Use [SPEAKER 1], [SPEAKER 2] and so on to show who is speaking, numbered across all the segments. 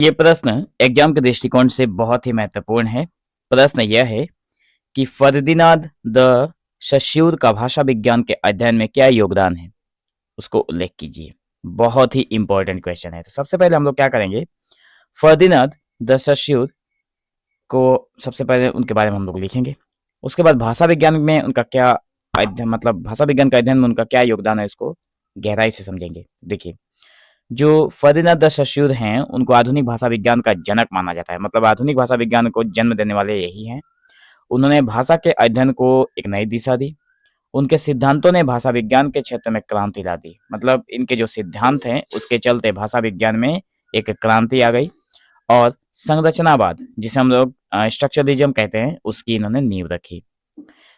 [SPEAKER 1] ये प्रश्न एग्जाम के दृष्टिकोण से बहुत ही महत्वपूर्ण है। प्रश्न यह है कि फर्दिनांद द सस्सूर का भाषा विज्ञान के अध्ययन में क्या योगदान है? उसको उल्लेख कीजिए। बहुत ही इंपॉर्टेंट क्वेश्चन है। तो सबसे पहले हम लोग क्या करेंगे, फर्दिनांद द सस्सूर को सबसे पहले उनके बारे में हम लोग लिखेंगे। उसके बाद भाषा विज्ञान में उनका क्या अध्ययन, मतलब भाषा विज्ञान का अध्ययन में उनका क्या योगदान है, इसको गहराई से समझेंगे। देखिए, जो फर्दिनांद द सस्सूर हैं, उनको आधुनिक भाषा विज्ञान का जनक माना जाता है। मतलब आधुनिक भाषा विज्ञान को जन्म देने वाले यही हैं। उन्होंने भाषा के अध्ययन को एक नई दिशा दी। उनके सिद्धांतों ने भाषा विज्ञान के क्षेत्र में क्रांति ला दी। मतलब इनके जो सिद्धांत हैं, उसके चलते भाषा विज्ञान में एक क्रांति आ गई। और संरचनावाद, जिसे हम लोग स्ट्रक्चरलिज्म कहते हैं, उसकी इन्होंने नींव रखी।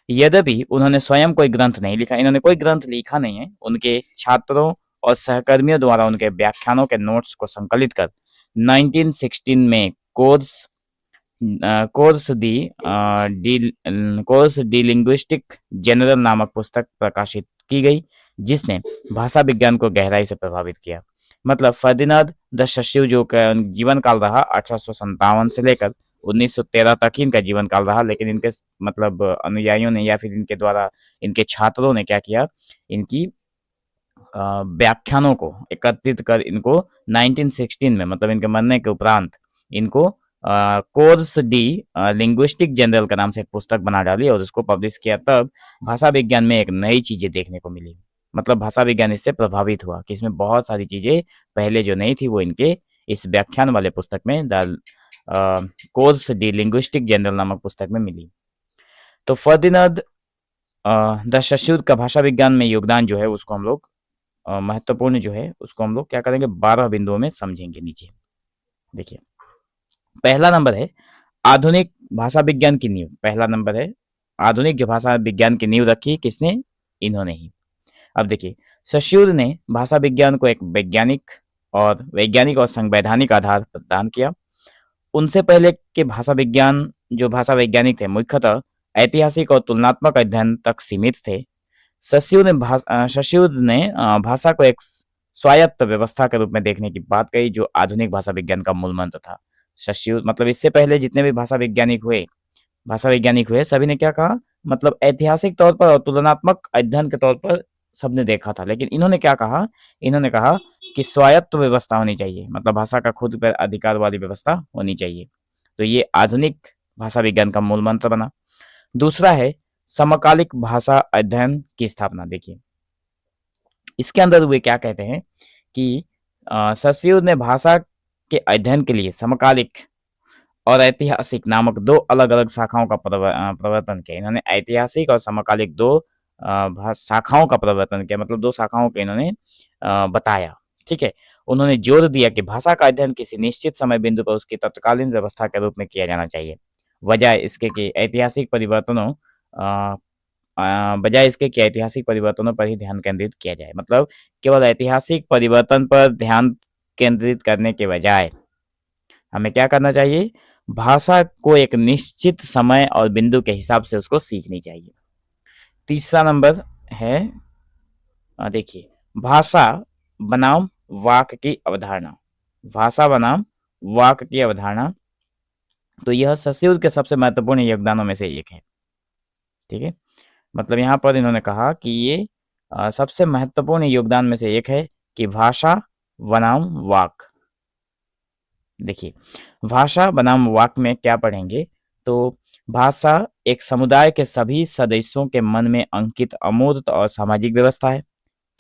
[SPEAKER 1] यद्यपि उन्होंने स्वयं कोई ग्रंथ नहीं लिखा, इन्होंने कोई ग्रंथ लिखा नहीं है। उनके छात्रों और सहकर्मियों द्वारा उनके व्याख्यानों के नोट्स को संकलित कर 1916 में कोर्स डी लिंग्विस्टिक जनरल नामक पुस्तक प्रकाशित की गई, जिसने भाषा विज्ञान को गहराई से प्रभावित किया। मतलब फर्दिनांद द सस्सूर जो का जीवन काल रहा 1857 से लेकर 1913 तक ही इनका जीवन काल रहा, लेकिन इनके मतलब अनुयायियों ने या फिर इनके द्वारा इनके छात्रों ने क्या किया, इनकी व्याख्यानों को एकत्रित कर इनको 1916 में, मतलब इनके मरने के उपरांत, इनको कोर्स डी लिंग्विस्टिक जनरल का नाम से एक पुस्तक बना डाली और उसको पब्लिश किया। तब भाषा विज्ञान में एक नई चीजें देखने को मिली। मतलब भाषा विज्ञान इससे प्रभावित हुआ कि इसमें बहुत सारी चीजें पहले जो नहीं थी वो इनके इस व्याख्यान वाले पुस्तक में, the course D linguistic general नामक पुस्तक में मिली। तो फर्दिनांद द सस्सूर का भाषा विज्ञान में योगदान जो है उसको हम लोग महत्वपूर्ण जो है उसको हम लोग क्या करेंगे, 12 बिंदुओं में समझेंगे। नीचे देखिए, पहला नंबर है आधुनिक भाषा विज्ञान की नींव। पहला नंबर है आधुनिक जो भाषा विज्ञान की नींव रखी, किसने? इन्होंने ही। अब देखिए, सस्सूर ने भाषा विज्ञान को एक वैज्ञानिक और संवैधानिक आधार प्रदान किया। उनसे पहले के भाषा वैज्ञानिक थे, मुख्यतः ऐतिहासिक और तुलनात्मक अध्ययन तक सीमित थे। सस्सूर ने भाषा को एक स्वायत्त व्यवस्था के रूप में देखने की बात कही, जो आधुनिक भाषा विज्ञान का मूल मंत्र था। सस्सूर मतलब इससे पहले जितने भी भाषा वैज्ञानिक हुए सभी ने क्या कहा, मतलब ऐतिहासिक तौर पर और तुलनात्मक अध्ययन के तौर पर सबने देखा था, लेकिन इन्होंने क्या कहा, इन्होंने कहा कि स्वायत्त व्यवस्था होनी चाहिए, मतलब भाषा का खुद पर अधिकार वाली व्यवस्था होनी चाहिए। तो ये आधुनिक भाषा विज्ञान का मूल मंत्र बना। दूसरा है समकालिक भाषा अध्ययन की स्थापना। देखिए, इसके अंदर वे क्या कहते हैं कि सस्सूर ने भाषा के अध्ययन के लिए समकालिक और ऐतिहासिक नामक दो अलग अलग शाखाओं का प्रवर्तन किया। इन्होंने ऐतिहासिक और समकालिक दो शाखाओं का प्रवर्तन किया, मतलब दो शाखाओं को इन्होंने बताया। ठीक है, उन्होंने जोर दिया कि भाषा का अध्ययन किसी निश्चित समय बिंदु पर उसकी तत्कालीन व्यवस्था के रूप में किया जाना चाहिए, बजाय इसके कि ऐतिहासिक परिवर्तनों पर ही ध्यान केंद्रित किया जाए। मतलब केवल ऐतिहासिक परिवर्तन पर ध्यान केंद्रित करने के बजाय हमें क्या करना चाहिए, भाषा को एक निश्चित समय और बिंदु के हिसाब से उसको सीखनी चाहिए। तीसरा नंबर है देखिए, भाषा बनाम वाक की अवधारणा। भाषा बनाम वाक की अवधारणा, तो यह सस्सूर के सबसे महत्वपूर्ण योगदानों में से एक है। ठीक है, मतलब यहाँ पर इन्होंने कहा कि ये सबसे महत्वपूर्ण योगदान में से एक है कि भाषा बनाम वाक। देखिए, भाषा बनाम वाक में क्या पढ़ेंगे, तो भाषा एक समुदाय के सभी सदस्यों के मन में अंकित अमूर्त और सामाजिक व्यवस्था है।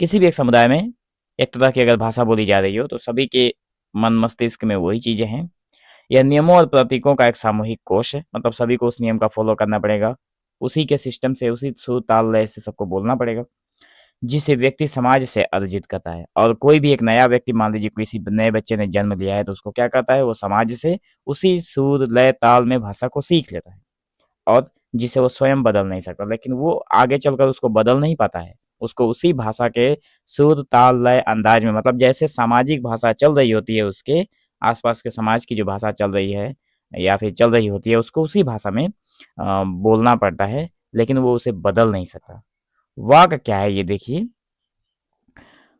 [SPEAKER 1] किसी भी एक समुदाय में एक तरह की अगर भाषा बोली जा रही हो तो सभी के मन मस्तिष्क में वही चीजें हैं। यह नियमों और प्रतीकों का एक सामूहिक कोश है, मतलब सभी को उस नियम का फॉलो करना पड़ेगा, उसी के सिस्टम से, उसी सुर ताल लय से सबको बोलना पड़ेगा, जिसे व्यक्ति समाज से अर्जित करता है। और कोई भी एक नया व्यक्ति, मान लीजिए किसी नए बच्चे ने जन्म लिया है, तो उसको क्या करता है, वो समाज से उसी सुर लय ताल में भाषा को सीख लेता है, और जिसे वो स्वयं बदल नहीं सकता, लेकिन वो आगे चलकर उसको बदल नहीं पाता है। उसको उसी भाषा के सुर ताल लय अंदाज में, मतलब जैसे सामाजिक भाषा चल रही होती है, उसके आसपास के समाज की जो भाषा चल रही है या फिर चल रही होती है, उसको उसी भाषा में बोलना पड़ता है, लेकिन वो उसे बदल नहीं सकता। वाक क्या है ये देखिए,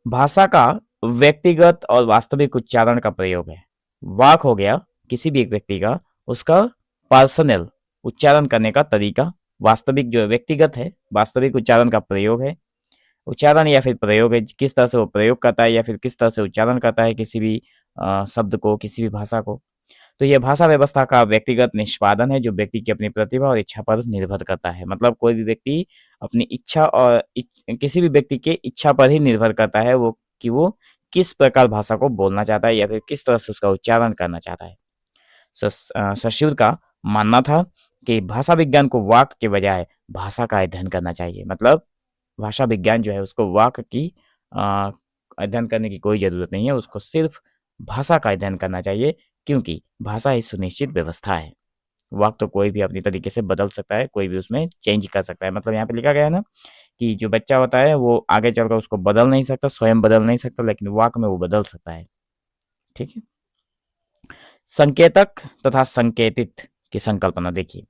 [SPEAKER 1] भाषा का व्यक्तिगत और वास्तविक उच्चारण का प्रयोग है। वाक हो गया किसी भी एक व्यक्ति का, उसका पर्सनल उच्चारण करने का तरीका, वास्तविक जो व्यक्तिगत है, वास्तविक उच्चारण का प्रयोग है, उच्चारण या फिर प्रयोग है, किस तरह से वो प्रयोग करता है या फिर किस तरह से उच्चारण करता है किसी भी शब्द को, किसी भी भाषा को। तो ये भाषा व्यवस्था का व्यक्तिगत निष्पादन है जो व्यक्ति की अपनी प्रतिभा और इच्छा पर निर्भर करता है। मतलब कोई भी व्यक्ति अपनी इच्छा और किसी भी व्यक्ति के इच्छा पर ही निर्भर करता है वो कि वो किस प्रकार भाषा को बोलना चाहता है या फिर किस तरह से उसका उच्चारण करना चाहता है। सश्युर का मानना था कि भाषा विज्ञान को वाक के बजाय भाषा का अध्ययन करना चाहिए। मतलब भाषा विज्ञान जो है उसको वाक की अध्ययन करने की कोई ज़रूरत नहीं है, उसको सिर्फ भाषा का अध्ययन करना चाहिए, क्योंकि भाषा ही सुनिश्चित व्यवस्था है। वाक तो कोई भी अपनी तरीके से बदल सकता है, कोई भी उसमें चेंज कर सकता है। मतलब यहाँ पे लिखा गया है ना कि जो बच्चा होता है वो आगे चलकर उसको बदल नहीं सकता, स्वयं बदल नहीं सकता, लेकिन वाक में वो बदल सकता है। ठीक है। संकेतक तथा संकेतित की संकल्पना देखिए।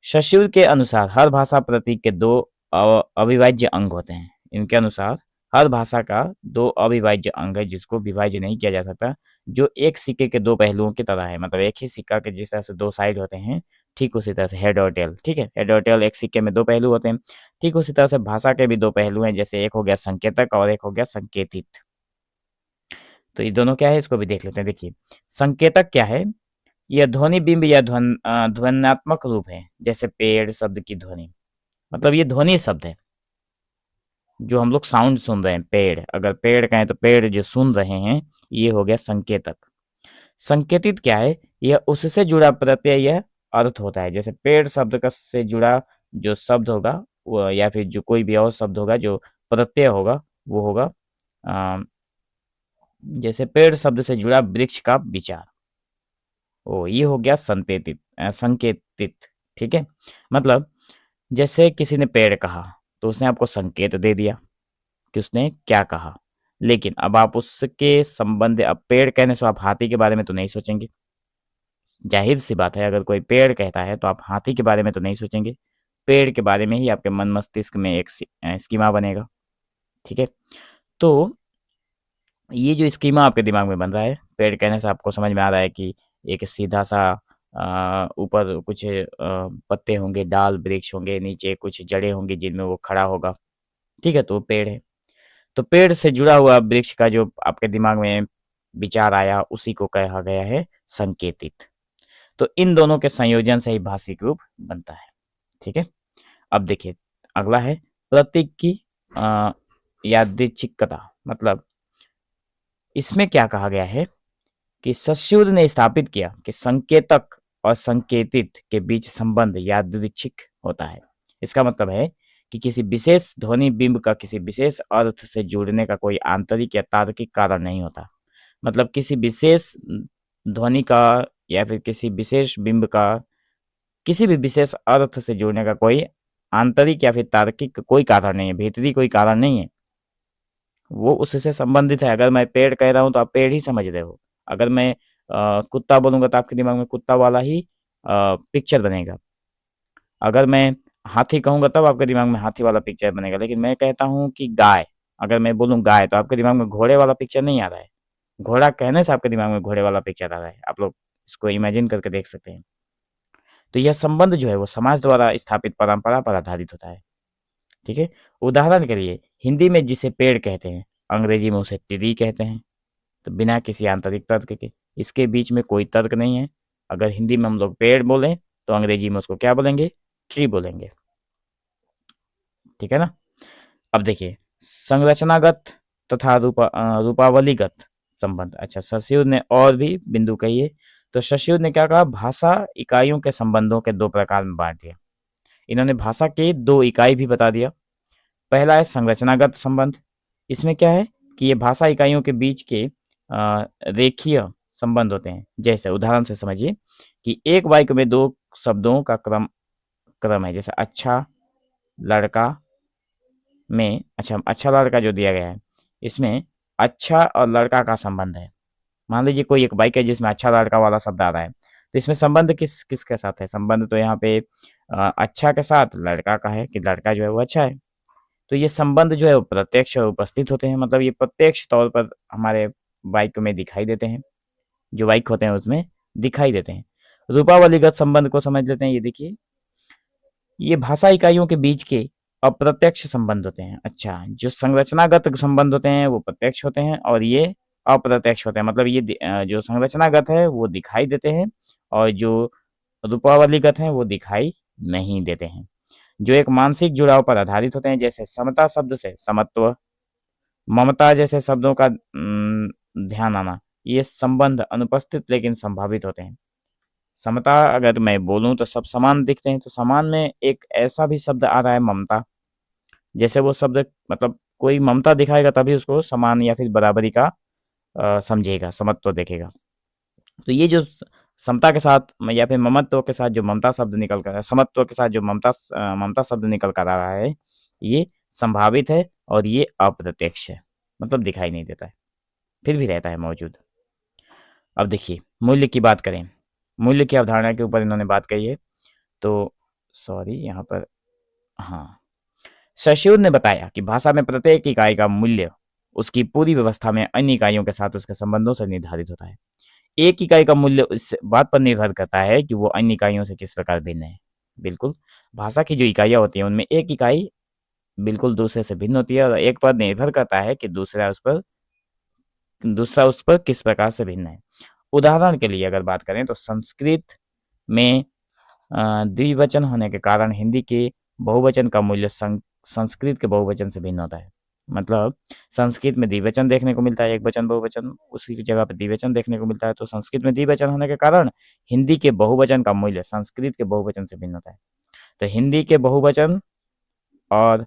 [SPEAKER 1] सश्युर के अनुसार हर भाषा प्रतीक के दो अविभाज्य अंग होते हैं। इनके अनुसार हर भाषा का दो अविभाज्य अंग है जिसको विभाज्य नहीं किया जा सकता, जो एक सिक्के के दो पहलुओं की तरह है। मतलब एक ही सिक्का के जिस तरह से दो साइड होते हैं, ठीक उसी तरह से हेड और टेल। ठीक है, हेड और टेल एक सिक्के में दो पहलू होते हैं, ठीक उसी तरह से भाषा के भी दो पहलू हैं। जैसे एक हो गया संकेतक और एक हो गया संकेतित। तो ये दोनों क्या है इसको भी देख लेते हैं। देखिए, संकेतक क्या है? यह ध्वनि बिंब या ध्वन्यात्मक रूप है, जैसे पेड़ शब्द की ध्वनि। मतलब ये ध्वनि शब्द है जो हम लोग साउंड सुन रहे हैं। पेड़, अगर पेड़ कहें तो पेड़ जो सुन रहे हैं, ये हो गया संकेतक। संकेतित क्या है? यह उससे जुड़ा प्रत्यय या अर्थ होता है। जैसे पेड़ शब्द का से जुड़ा जो शब्द होगा वो, या फिर जो कोई भी और शब्द होगा जो प्रत्यय होगा, वो होगा जैसे पेड़ शब्द से जुड़ा वृक्ष का विचार। ओ, ये हो गया संकेतित। ठीक है। मतलब जैसे किसी ने पेड़ कहा तो उसने आपको संकेत दे दिया कि उसने क्या कहा, लेकिन अब आप उसके संबंध, अब पेड़ कहने से आप हाथी के बारे में तो नहीं सोचेंगे। जाहिर सी बात है, अगर कोई पेड़ कहता है तो आप हाथी के बारे में तो नहीं सोचेंगे। पेड़ के बारे में ही आपके मन मस्तिष्क में एक स्कीमा बनेगा। ठीक है। तो ये जो स्कीमा आपके दिमाग में बन रहा है, पेड़ कहने से आपको समझ में आ रहा है कि एक सीधा सा ऊपर कुछ पत्ते होंगे, डाल वृक्ष होंगे, नीचे कुछ जड़ें होंगी जिनमें वो खड़ा होगा। ठीक है, तो वो पेड़ है। तो पेड़ से जुड़ा हुआ वृक्ष का जो आपके दिमाग में विचार आया, उसी को कहा गया है संकेतित। तो इन दोनों के संयोजन से ही भाषिक रूप बनता है। ठीक है। अब देखिए, अगला है प्रतीक की यादृच्छिकता। मतलब इसमें क्या कहा गया है कि सस्यूर ने स्थापित किया कि संकेतक और संकेतित के बीच संबंध यादृच्छिक होता है। इसका मतलब है कि किसी विशेष ध्वनि बिंब का किसी विशेष अर्थ से जुड़ने का कोई आंतरिक या तार्किक कारण नहीं होता। मतलब किसी विशेष ध्वनि का या फिर किसी विशेष बिंब का किसी भी विशेष अर्थ से जुड़ने का कोई आंतरिक या फिर तार्किक कोई कारण नहीं है, भीतरी कोई कारण नहीं है, वो उससे संबंधित है। अगर मैं पेड़ कह रहा हूँ तो आप पेड़ ही समझ रहे हो। अगर मैं कुत्ता बोलूंगा तो आपके दिमाग में कुत्ता वाला ही पिक्चर बनेगा। अगर मैं हाथी कहूंगा तब आपके दिमाग में हाथी वाला पिक्चर बनेगा। लेकिन मैं कहता हूँ कि गाय, अगर मैं बोलूँ गाय तो आपके दिमाग में घोड़े वाला पिक्चर नहीं आ रहा है। घोड़ा कहने से आपके दिमाग में घोड़े वाला पिक्चर आ रहा है। आप लोग इसको इमेजिन करके देख सकते हैं। तो यह संबंध जो है वो समाज द्वारा स्थापित परंपरा पर आधारित होता है। ठीक है। उदाहरण के लिए हिंदी में जिसे पेड़ कहते हैं, अंग्रेजी में उसे ट्री कहते हैं। तो बिना किसी आंतरिक तर्क के, इसके बीच में कोई तर्क नहीं है। अगर हिंदी में हम लोग पेड़ बोलें तो अंग्रेजी में उसको क्या बोलेंगे? ट्री बोलेंगे। ठीक है ना। अब देखिए, संरचनागत तथा रूपावलीगत संबंध। अच्छा, सस्युर ने और भी बिंदु कहिए। तो सस्युर ने क्या कहा? भाषा इकाइयों के संबंधों के दो प्रकार में बांट दिया। इन्होंने भाषा के दो इकाई भी बता दिया। पहला है संरचनागत संबंध। इसमें क्या है कि ये भाषा इकाइयों के बीच के रेखीय संबंध होते हैं। जैसे उदाहरण से समझिए कि एक वाक्य में दो शब्दों का क्रम क्रम है। जैसे अच्छा लड़का में, अच्छा लड़का जो दिया गया है, इसमें अच्छा और लड़का का संबंध है। मान लीजिए कोई एक वाक्य है जिसमें अच्छा लड़का वाला शब्द आ रहा है, तो इसमें संबंध किसके साथ है? संबंध तो यहाँ पे अच्छा के साथ लड़का का है कि लड़का जो है वो अच्छा है। तो ये संबंध जो है वो प्रत्यक्ष और उपस्थित होते हैं। मतलब ये प्रत्यक्ष तौर पर हमारे वाक्य में दिखाई देते हैं। जो वाक्य होते हैं उसमें दिखाई देते हैं। रूपावलीगत संबंध को समझ लेते हैं। ये देखिए, ये भाषा इकाइयों के बीच के अप्रत्यक्ष संबंध होते हैं। अच्छा, जो संरचनागत संबंध होते हैं वो प्रत्यक्ष होते हैं और ये अप्रत्यक्ष होते हैं। मतलब ये जो संरचनागत है वो दिखाई देते हैं और जो रूपावलीगत है वो दिखाई नहीं देते हैं। जो एक मानसिक जुड़ाव पर आधारित होते हैं, जैसे समता शब्द से समत्व, ममता जैसे शब्दों का ध्यान आना, ये संबंध अनुपस्थित लेकिन संभावित होते हैं। समता अगर मैं बोलूं तो सब समान दिखते हैं, तो समान में एक ऐसा भी शब्द आ रहा है ममता, जैसे वो शब्द मतलब कोई ममता दिखाएगा तभी उसको समान या फिर बराबरी का समझेगा, समत्व देखेगा। तो ये जो समता के साथ या फिर ममत्व के साथ जो ममता शब्द निकल कर, समत्व के साथ जो ममता शब्द निकल कर आ रहा है, ये संभावित है और ये अप्रत्यक्ष है, मतलब दिखाई नहीं देता है, फिर भी रहता है मौजूद। अब देखिए, मूल्य की बात करें, मूल्य की अवधारणा के ऊपर इन्होंने बात कही है। तो सॉरी, यहाँ पर हाँ, शशिउद ने बताया कि भाषा में प्रत्येक इकाई का मूल्य उसकी पूरी व्यवस्था में अन्य इकाइयों के साथ उसके संबंधों से निर्धारित होता है। एक इकाई का मूल्य इस बात पर निर्भर करता है कि वो अन्य इकाइयों से किस प्रकार भिन्न है। बिल्कुल, भाषा की जो इकाइयां होती हैं उनमें एक इकाई बिल्कुल दूसरे से भिन्न होती है और एक पर निर्भर करता है कि दूसरा उस पर किस प्रकार से भिन्न है। उदाहरण के लिए अगर बात करें तो संस्कृत में द्विवचन होने के कारण हिंदी के बहुवचन का मूल्य संस्कृत के बहुवचन से भिन्न होता है। मतलब संस्कृत में द्विवचन देखने को मिलता है, एक वचन बहुवचन उसी की जगह पे द्विवचन देखने को मिलता है, तो संस्कृत में द्विवचन होने के कारण हिंदी के बहुवचन का मूल्य संस्कृत के बहुवचन से भिन्न होता है। तो हिंदी के बहुवचन और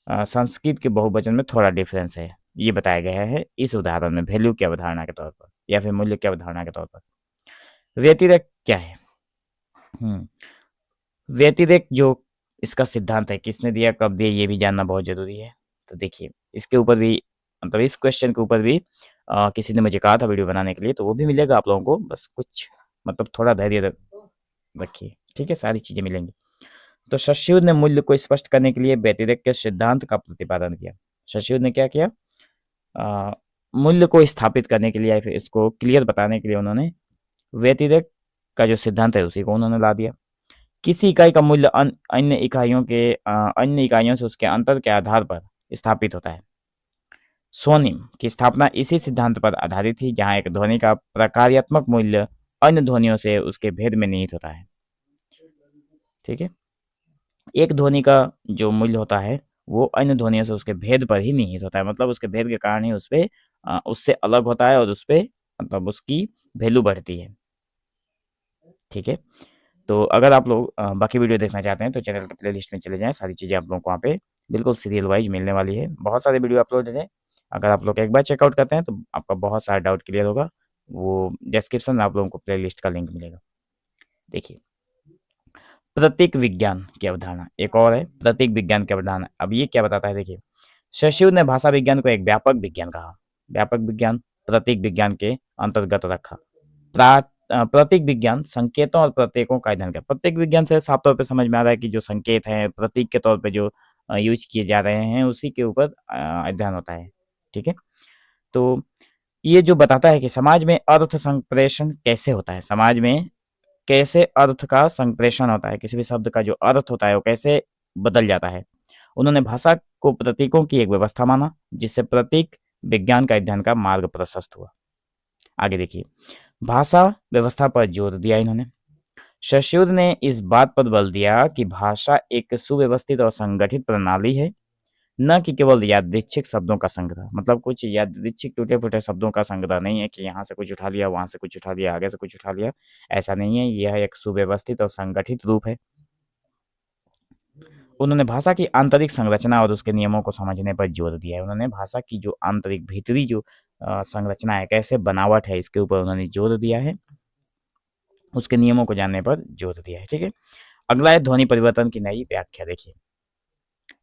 [SPEAKER 1] संस्कृत के बहुवचन में थोड़ा डिफरेंस है, ये बताया गया है इस उदाहरण में वैल्यू की अवधारणा के तौर पर या फिर मूल्य की अवधारणा के तौर पर। व्यतिरेक क्या है? व्यतिरेक जो इसका सिद्धांत है, किसने दिया, कब दिया, ये भी जानना बहुत जरूरी है। तो देखिए, इसके ऊपर भी मतलब इस क्वेश्चन के ऊपर भी किसी ने मुझे कहा था वीडियो बनाने के लिए, तो वो भी मिलेगा आप लोगों को, बस कुछ मतलब थोड़ा धैर्य रखिए, ठीक है, सारी चीजें मिलेंगी। तो शशिउद ने मूल्य को स्पष्ट करने के लिए व्यतिरेक के सिद्धांत का प्रतिपादन किया। शशिउद ने क्या किया? मूल्य को स्थापित करने के लिए या फिर इसको क्लियर बताने के लिए उन्होंने व्यतिरेक का जो सिद्धांत है उसी को उन्होंने ला दिया। किसी इकाई का मूल्य अन्य इकाइयों से उसके अंतर के आधार पर स्थापित होता है। स्वनिम की स्थापना इसी सिद्धांत पर आधारित थी, जहां एक ध्वनि का प्रकार्यात्मक मूल्य अन्य ध्वनियों से उसके भेद में निहित होता है। ठीक है, एक ध्वनि का जो मूल्य होता है वो अन्य ध्वनियों से उसके भेद पर ही निहित होता है, मतलब उसके भेद के कारण ही उससे अलग होता है और उसपे मतलब उसकी वैल्यू बढ़ती है। ठीक है, तो अगर आप लोग बाकी वीडियो देखना चाहते हैं तो चैनल के प्लेलिस्ट में चले जाएं, सारी चीज़ें आप लोगों को वहाँ पे बिल्कुल सीरियल वाइज मिलने वाली है। बहुत सारे वीडियो अपलोड हैं, अगर आप लोग एक बार चेकआउट करते हैं तो आपका बहुत सारा डाउट क्लियर होगा। वो डिस्क्रिप्शन में आप लोगों को प्लेलिस्ट का लिंक मिलेगा। देखिए, प्रतीक विज्ञान की अवधारणा एक और है, प्रतीक विज्ञान की अवधारणा। अब ये क्या बताता है? देखिए, शशिउद ने भाषा विज्ञान को एक व्यापक विज्ञान कहा। व्यापक विज्ञान प्रतीक विज्ञान के अंतर्गत रखा। प्रतीक विज्ञान संकेतों और प्रतीकों का अध्ययन किया। प्रतीक विज्ञान से साफ तौर पे समझ में आ रहा है कि जो संकेत हैं प्रतीक के तौर पे जो यूज किए जा रहे हैं उसी के ऊपर अध्ययन होता है। ठीक है, तो ये जो बताता है कि समाज में अर्थ संप्रेषण कैसे होता है, समाज में कैसे अर्थ का संप्रेषण होता है, किसी भी शब्द का जो अर्थ होता है वो कैसे बदल जाता है। उन्होंने भाषा को प्रतीकों की एक व्यवस्था माना, जिससे प्रतीक विज्ञान का अध्ययन का मार्ग प्रशस्त हुआ। आगे देखिए, भाषा व्यवस्था पर जोर दिया इन्होंने। शशिउद ने इस बात पर बल दिया कि भाषा एक सुव्यवस्थित और संगठित प्रणाली है, न कि केवल यादृच्छिक शब्दों का संग्रह। मतलब कुछ यादृच्छिक टूटे फूटे शब्दों का संग्रह नहीं है कि यहाँ से कुछ उठा लिया, वहां से कुछ उठा लिया, आगे से कुछ उठा लिया, ऐसा नहीं है। यह एक सुव्यवस्थित और संगठित रूप है। उन्होंने भाषा की आंतरिक संरचना और उसके नियमों को समझने पर जोर दिया है। उन्होंने भाषा की जो आंतरिक भीतरी जो संरचना है, कैसे बनावट है, इसके ऊपर उन्होंने जोर दिया है, उसके नियमों को जानने पर जोर दिया है। ठीक है, अगला है ध्वनि परिवर्तन की नई व्याख्या। देखिए,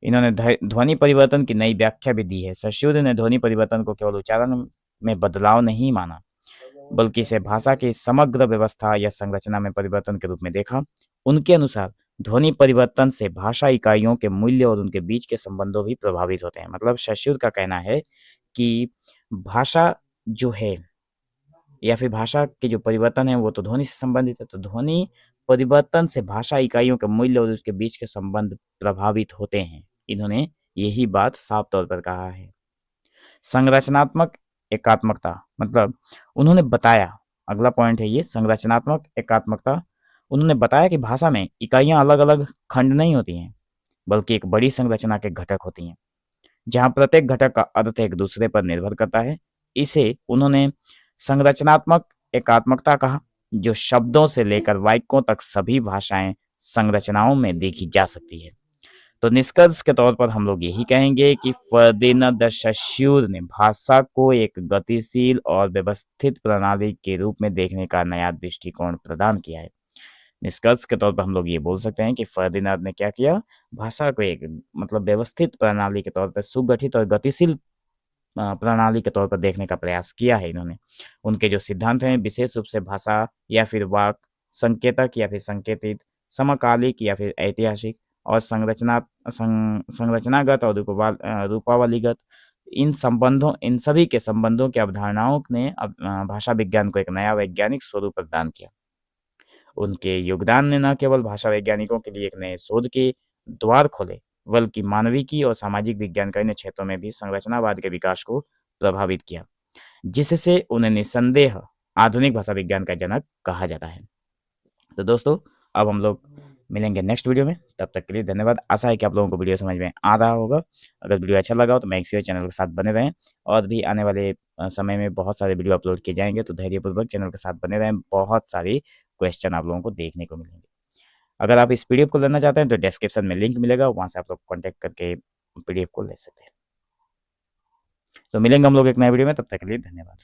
[SPEAKER 1] इन्होंने ध्वनि परिवर्तन की नई व्याख्या भी दी है। शशिउद ने ध्वनि परिवर्तन को केवल उच्चारण में बदलाव नहीं माना, बल्कि इसे भाषा की समग्र व्यवस्था या संरचना में परिवर्तन के रूप में देखा। उनके अनुसार ध्वनि परिवर्तन से भाषा इकाइयों के मूल्य और उनके बीच के संबंधों भी प्रभावित होते हैं। मतलब शशिउद का कहना है कि भाषा जो है या फिर भाषा के जो परिवर्तन है वो तो ध्वनि से संबंधित है, तो ध्वनि परिवर्तन से भाषा इकाइयों के मूल्य और उसके बीच के संबंध प्रभावित होते हैं। इन्होंने यही बात साफ तौर पर कहा है। संरचनात्मक एकात्मकता मतलब उन्होंने बताया, अगला पॉइंट है ये संरचनात्मक एकात्मकता। उन्होंने बताया कि भाषा में इकाइयां अलग-अलग खंड नहीं होती हैं, बल्कि एक बड़ी संरचना के घटक होती हैं, जहाँ प्रत्येक घटक का अर्थ एक दूसरे पर निर्भर करता है। इसे उन्होंने संरचनात्मक एकात्मकता कहा, जो शब्दों से लेकर वाक्यों तक सभी भाषाएं संरचनाओं में देखी जा सकती है। तो निष्कर्ष के तौर पर हम लोग यही कहेंगे कि फर्दिनांद द सस्सूर ने भाषा को एक गतिशील और व्यवस्थित प्रणाली के रूप में देखने का नया दृष्टिकोण प्रदान किया है। निष्कर्ष के तौर पर हम लोग ये बोल सकते हैं कि फर्दिनांद ने क्या किया, भाषा को एक मतलब व्यवस्थित प्रणाली के तौर पर सुगठित और गतिशील प्रणाली के तौर पर देखने का प्रयास किया है इन्होंने। उनके जो सिद्धांत हैं विशेष रूप से भाषा या फिर वाक, संकेतक या फिर संकेतित, समकालिक या फिर ऐतिहासिक और संरचनागत और रूपावलीगत, इन सभी के संबंधों की अवधारणाओं ने भाषा विज्ञान को एक नया वैज्ञानिक स्वरूप प्रदान किया। उनके योगदान ने न केवल भाषा वैज्ञानिकों के लिए एक नए शोध के द्वार खोले, बल्कि मानविकी और सामाजिक विज्ञान के अन्य क्षेत्रों में भी संरचनावाद के विकास को प्रभावित किया, जिससे उन्हें निस्संदेह आधुनिक भाषा विज्ञान का जनक कहा जाता है। तो दोस्तों, अब हम लोग मिलेंगे नेक्स्ट वीडियो में, तब तक के लिए धन्यवाद। आशा है कि आप लोगों को वीडियो समझ में आ रहा होगा। अगर वीडियो अच्छा लगा हो तो मेक श्योर चैनल के साथ बने रहें, और भी आने वाले समय में बहुत सारे वीडियो अपलोड किए जाएंगे, तो धैर्यपूर्वक चैनल के साथ बने रहें। बहुत सारी क्वेश्चन आप लोगों को देखने को मिलेंगे। अगर आप इस पीडीएफ को लेना चाहते हैं तो डिस्क्रिप्शन में लिंक मिलेगा, वहां से आप लोग कॉन्टैक्ट करके पीडीएफ को ले सकते हैं। तो मिलेंगे हम लोग एक नए वीडियो में, तब तक के लिए धन्यवाद।